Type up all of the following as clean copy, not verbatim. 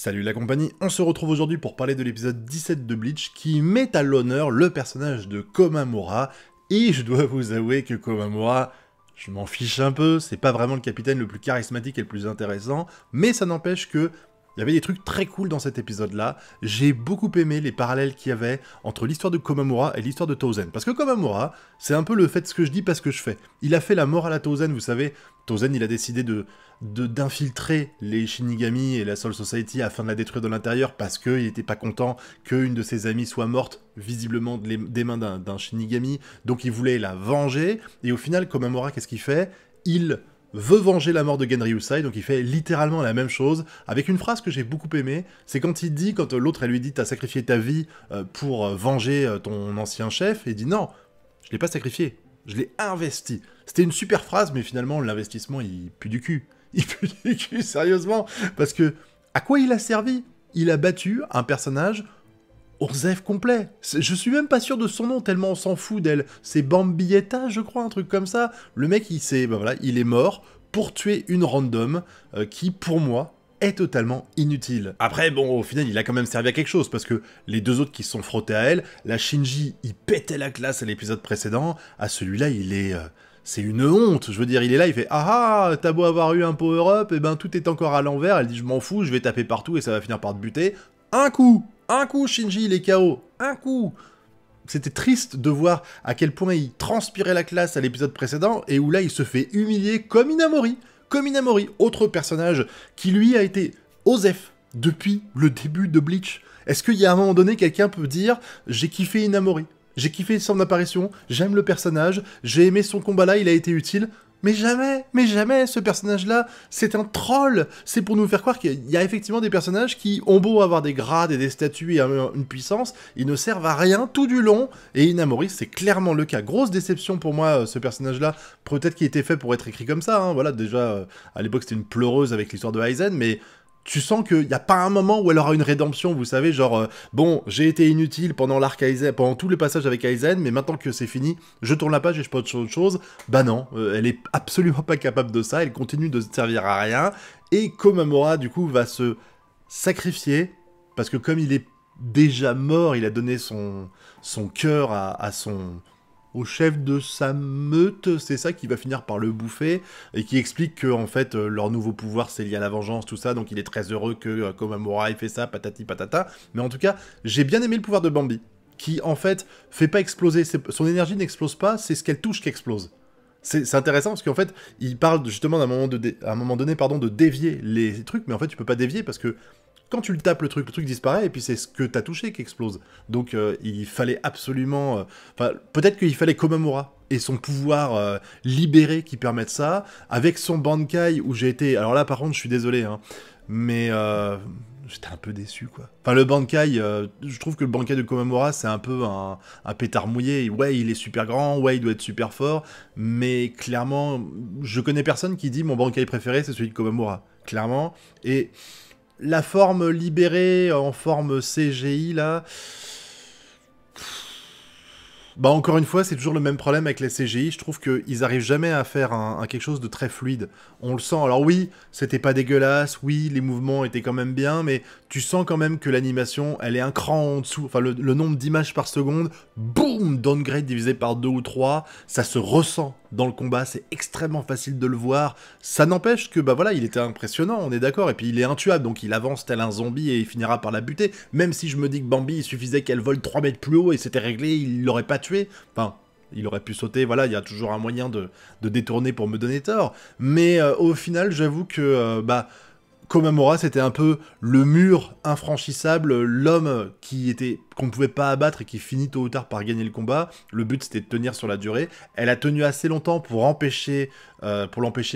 Salut la compagnie, on se retrouve aujourd'hui pour parler de l'épisode 17 de Bleach qui met à l'honneur le personnage de Komamura, et je dois vous avouer que Komamura, je m'en fiche un peu, c'est pas vraiment le capitaine le plus charismatique et le plus intéressant, mais ça n'empêche que il y avait des trucs très cool dans cet épisode-là. J'ai beaucoup aimé les parallèles qu'il y avait entre l'histoire de Komamura et l'histoire de Tauzen. Parce que Komamura, c'est un peu le fait ce que je dis, pas ce que je fais. Il a fait la mort à la Tauzen, vous savez. Tauzen, il a décidé d'infiltrer les Shinigami et la Soul Society afin de la détruire de l'intérieur parce qu'il n'était pas content qu'une de ses amies soit morte, visiblement des mains d'un Shinigami. Donc il voulait la venger. Et au final, Komamura, qu'est-ce qu'il fait? Il veut venger la mort de Genryusai, donc il fait littéralement la même chose, avec une phrase que j'ai beaucoup aimée, c'est quand il dit, quand l'autre elle lui dit « t'as sacrifié ta vie pour venger ton ancien chef », et il dit « non, je l'ai pas sacrifié, je l'ai investi ». C'était une super phrase, mais finalement l'investissement il pue du cul. Il pue du cul, sérieusement, parce que à quoi il a servi? Il a battu un personnage Orzef complet. Je suis même pas sûr de son nom, tellement on s'en fout d'elle. C'est Bambietta, je crois, un truc comme ça. Le mec, il est mort pour tuer une random qui, pour moi, est totalement inutile. Après, bon, au final, il a quand même servi à quelque chose, parce que les deux autres qui se sont frottés à elle, la Shinji, il pétait la classe à l'épisode précédent, à celui-là, il est... c'est une honte, je veux dire, il est là, il fait « Ah ah, t'as beau avoir eu un power-up, et ben tout est encore à l'envers », elle dit « Je m'en fous, je vais taper partout et ça va finir par te buter. » Un coup, Shinji, il est KO. Un coup. C'était triste de voir à quel point il transpirait la classe à l'épisode précédent, et où là, il se fait humilier comme Inamori. Comme Inamori, autre personnage qui, lui, a été Osef depuis le début de Bleach. Est-ce qu'il y a un moment donné, quelqu'un peut dire « J'ai kiffé Inamori, j'ai kiffé son apparition, j'aime le personnage, j'ai aimé son combat là, il a été utile ». Mais jamais, ce personnage-là, c'est un troll. C'est pour nous faire croire qu'il y a effectivement des personnages qui ont beau avoir des grades et des statuts et une puissance, ils ne servent à rien tout du long, et Inamori, c'est clairement le cas. Grosse déception pour moi, ce personnage-là, peut-être qu'il était fait pour être écrit comme ça, hein. Voilà, déjà, à l'époque, c'était une pleureuse avec l'histoire de Aizen, mais... Tu sens qu'il n'y a pas un moment où elle aura une rédemption, vous savez, genre, bon, j'ai été inutile pendant l'arc Aizen, pendant tous les passages avec Aizen, mais maintenant que c'est fini, je tourne la page et je passe autre chose. Bah non, elle est absolument pas capable de ça, elle continue de se servir à rien, et Komamura, du coup, va se sacrifier, parce que comme il est déjà mort, il a donné son cœur au chef de sa meute, c'est ça qui va finir par le bouffer, et qui explique que en fait leur nouveau pouvoir c'est lié à la vengeance, tout ça, donc il est très heureux que Komamura ait fait ça, patati patata. Mais en tout cas, j'ai bien aimé le pouvoir de Bambi, qui en fait fait pas exploser, son énergie n'explose pas, c'est ce qu'elle touche qui explose. C'est intéressant parce qu'en fait, il parle justement à un moment donné, pardon, de dévier les trucs, mais en fait tu peux pas dévier parce que quand tu le tapes, le truc disparaît, et puis c'est ce que t'as touché qui explose. Donc il fallait absolument... Enfin, peut-être qu'il fallait Komamura et son pouvoir libéré qui permette ça, avec son Bankai où j'ai été... Alors là, par contre, je suis désolé, hein, mais j'étais un peu déçu, quoi. Enfin, le Bankai, je trouve que le Bankai de Komamura, c'est un peu un pétard mouillé. Ouais, il est super grand, ouais, il doit être super fort, mais clairement, je connais personne qui dit « Mon Bankai préféré, c'est celui de Komamura ». Clairement, et... La forme libérée en forme CGI, là... Bah encore une fois, c'est toujours le même problème avec les CGI, je trouve qu'ils arrivent jamais à faire quelque chose de très fluide. On le sent, alors oui, c'était pas dégueulasse, oui, les mouvements étaient quand même bien, mais tu sens quand même que l'animation, elle est un cran en dessous, enfin le nombre d'images par seconde, boum, downgrade divisé par 2 ou 3, ça se ressent dans le combat, c'est extrêmement facile de le voir. Ça n'empêche que, bah voilà, il était impressionnant, on est d'accord, et puis il est intuable, donc il avance tel un zombie et il finira par la buter, même si je me dis que Bambi, il suffisait qu'elle vole 3 mètres plus haut et c'était réglé, il l'aurait pas tué, enfin... Il aurait pu sauter, voilà, il y a toujours un moyen de détourner pour me donner tort. Mais au final, j'avoue que, Komamura, c'était un peu le mur infranchissable, l'homme qu'on ne pouvait pas abattre et qui finit tôt ou tard par gagner le combat. Le but, c'était de tenir sur la durée. Elle a tenu assez longtemps pour l'empêcher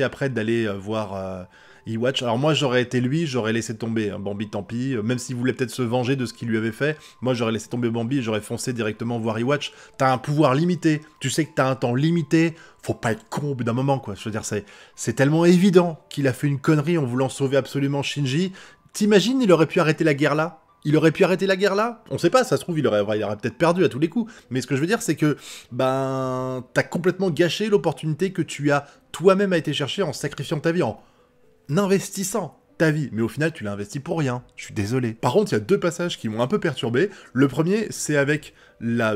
après d'aller voir... Iwatch. Alors moi j'aurais été lui, j'aurais laissé tomber, hein. Bambi tant pis, même s'il voulait peut-être se venger de ce qu'il lui avait fait, moi j'aurais laissé tomber Bambi et j'aurais foncé directement voir Iwatch. T'as un pouvoir limité, tu sais que t'as un temps limité, faut pas être con au bout d'un moment, quoi. Je veux dire, c'est tellement évident qu'il a fait une connerie en voulant sauver absolument Shinji. T'imagines, il aurait pu arrêter la guerre là? Il aurait pu arrêter la guerre là? On sait pas, ça se trouve, il aurait peut-être perdu à tous les coups. Mais ce que je veux dire, c'est que, t'as complètement gâché l'opportunité que tu as toi-même été chercher en sacrifiant ta vie, en investissant ta vie, mais au final tu l'as investi pour rien, je suis désolé. Par contre, il y a deux passages qui m'ont un peu perturbé. Le premier, c'est avec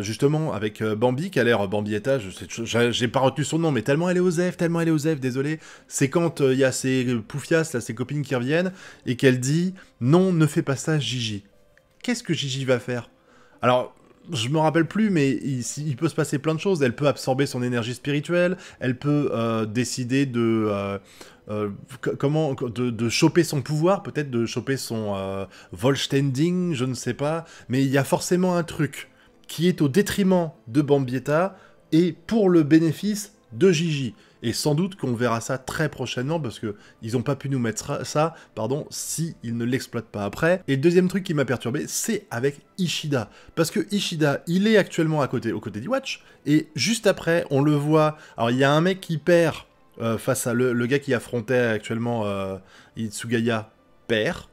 justement avec Bambi, qui a l'air Bambietta, j'ai pas retenu son nom, mais tellement elle est osef, désolé. C'est quand il y a ses poufias, là, ses copines qui reviennent, et qu'elle dit « Non, ne fais pas ça, Gigi ». Qu'est-ce que Gigi va faire? Alors, je me rappelle plus, mais il peut se passer plein de choses. Elle peut absorber son énergie spirituelle, elle peut décider de choper son pouvoir, peut-être de choper son Vollstending, je ne sais pas. Mais il y a forcément un truc qui est au détriment de Bambietta et pour le bénéfice de Gigi. Et sans doute qu'on verra ça très prochainement, parce que ils n'ont pas pu nous mettre ça, si ils ne l'exploitent pas après. Et le deuxième truc qui m'a perturbé, c'est avec Ishida. Parce que Ishida, il est actuellement aux côtés d'Iwatch, et juste après, on le voit... Alors, il y a un mec qui perd face à le gars qui affrontait actuellement Itsugaya, perd,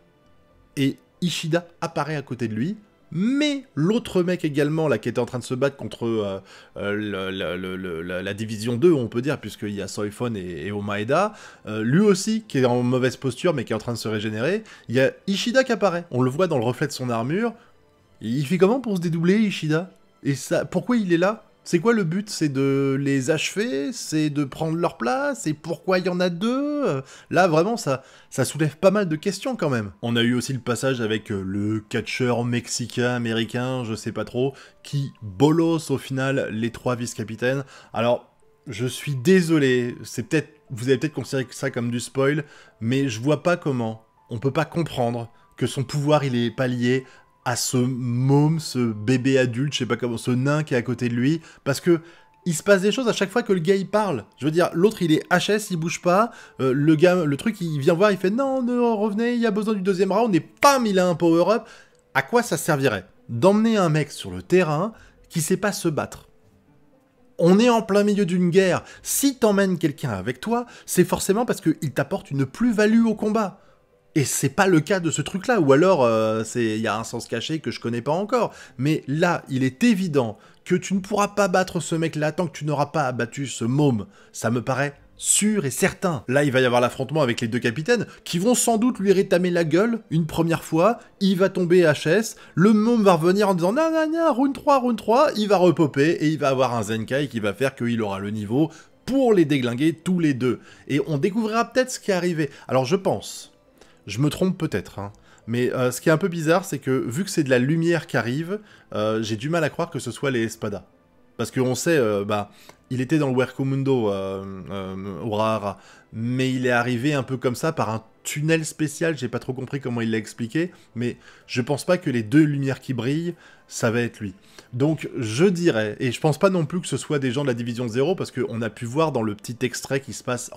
et Ishida apparaît à côté de lui, mais l'autre mec également, là, qui était en train de se battre contre la division 2, on peut dire, puisqu'il y a Soifon et Omaeda, lui aussi, qui est en mauvaise posture, mais qui est en train de se régénérer, il y a Ishida qui apparaît. On le voit dans le reflet de son armure. Il fait comment pour se dédoubler, Ishida? Et ça, pourquoi il est là? C'est quoi le but? C'est de les achever? C'est de prendre leur place? Et pourquoi il y en a deux? Là, vraiment, ça soulève pas mal de questions, quand même. On a eu aussi le passage avec le catcheur mexicain-américain, je sais pas trop, qui bolosse, au final, les 3 vice-capitaines. Alors, je suis désolé, vous avez peut-être considéré ça comme du spoil, mais je vois pas comment on peut pas comprendre que son pouvoir, il est pas lié à ce môme, ce bébé adulte, je sais pas comment, ce nain qui est à côté de lui, parce que il se passe des choses à chaque fois que le gars il parle. Je veux dire, l'autre il est HS, il bouge pas, le truc il vient voir, il fait non, revenez, il y a besoin du deuxième round, et pam, il a un power-up. À quoi ça servirait d'emmener un mec sur le terrain qui sait pas se battre? On est en plein milieu d'une guerre. Si t'emmènes quelqu'un avec toi, c'est forcément parce qu'il t'apporte une plus-value au combat. Et c'est pas le cas de ce truc-là, ou alors il y a un sens caché que je connais pas encore. Mais là, il est évident que tu ne pourras pas battre ce mec-là tant que tu n'auras pas abattu ce môme. Ça me paraît sûr et certain. Là, il va y avoir l'affrontement avec les 2 capitaines, qui vont sans doute lui rétamer la gueule une première fois, il va tomber HS, le môme va revenir en disant « Nanana, round 3, il va repopper, et il va avoir un Zenkai qui va faire qu'il aura le niveau pour les déglinguer tous les deux. Et on découvrira peut-être ce qui est arrivé. Alors je pense... Je me trompe peut-être, hein. Mais ce qui est un peu bizarre, c'est que vu que c'est de la lumière qui arrive, j'ai du mal à croire que ce soit les Espada. Parce qu'on sait, il était dans le Werkomundo, Urahara, mais il est arrivé un peu comme ça par un tunnel spécial, j'ai pas trop compris comment il l'a expliqué, mais je pense pas que les 2 lumières qui brillent, ça va être lui. Donc je dirais, et je pense pas non plus que ce soit des gens de la Division 0, parce qu'on a pu voir dans le petit extrait qui se passe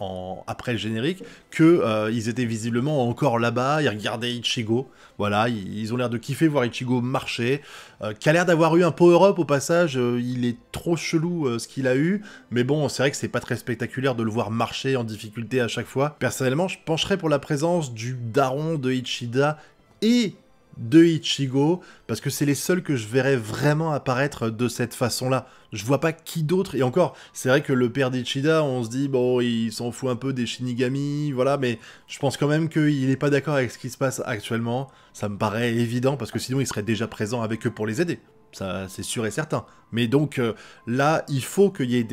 après le générique, que ils étaient visiblement encore là-bas, ils regardaient Ichigo, voilà, ils ont l'air de kiffer voir Ichigo marcher, qui a l'air d'avoir eu un power-up au passage, il est trop chelou ce qu'il a eu, mais bon, c'est vrai que c'est pas très spectaculaire de le voir marcher en difficulté à chaque fois. Personnellement, je pencherais pour la présence du daron de Ichida et de Ichigo, parce que c'est les seuls que je verrais vraiment apparaître de cette façon-là. Je vois pas qui d'autre, et encore, c'est vrai que le père d'Ichida, on se dit, bon, il s'en fout un peu des Shinigami, voilà, mais je pense quand même qu'il est pas d'accord avec ce qui se passe actuellement, ça me paraît évident, parce que sinon il serait déjà présent avec eux pour les aider. Ça, c'est sûr et certain. Mais donc, là, il faut qu'il y ait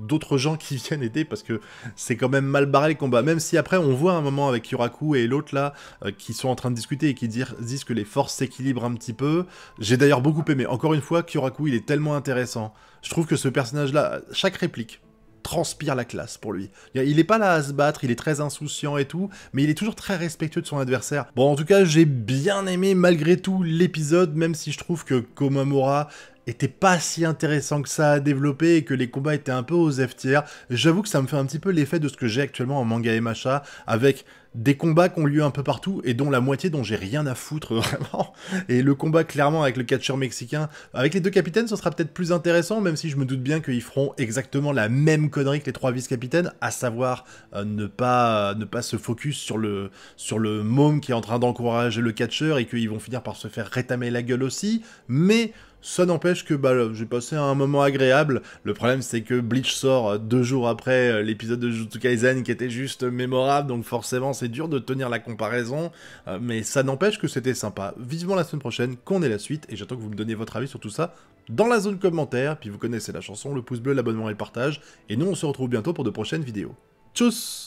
d'autres gens qui viennent aider, parce que c'est quand même mal barré le combat. Même si après, on voit un moment avec Kyoraku et l'autre, là, qui sont en train de discuter et qui disent que les forces s'équilibrent un petit peu. J'ai d'ailleurs beaucoup aimé. Encore une fois, Kyoraku, il est tellement intéressant. Je trouve que ce personnage-là, chaque réplique transpire la classe pour lui. Il est pas là à se battre, il est très insouciant et tout, mais il est toujours très respectueux de son adversaire. Bon, en tout cas, j'ai bien aimé malgré tout l'épisode, même si je trouve que Komamura était pas si intéressant que ça à développer et que les combats étaient un peu aux F-tiers. J'avoue que ça me fait un petit peu l'effet de ce que j'ai actuellement en manga et matcha, avec des combats qui ont lieu un peu partout et dont la moitié dont j'ai rien à foutre vraiment. Et le combat clairement avec le catcheur mexicain, avec les 2 capitaines, ce sera peut-être plus intéressant, même si je me doute bien qu'ils feront exactement la même connerie que les 3 vice-capitaines, à savoir ne pas se focus sur le môme qui est en train d'encourager le catcheur et qu'ils vont finir par se faire rétamer la gueule aussi, mais Ça n'empêche que j'ai passé un moment agréable. Le problème c'est que Bleach sort 2 jours après l'épisode de Jujutsu Kaisen qui était juste mémorable, donc forcément c'est dur de tenir la comparaison, mais ça n'empêche que c'était sympa. Vivement la semaine prochaine qu'on ait la suite, et j'attends que vous me donniez votre avis sur tout ça dans la zone commentaire, puis vous connaissez la chanson, le pouce bleu, l'abonnement et le partage, et nous on se retrouve bientôt pour de prochaines vidéos. Tchuss!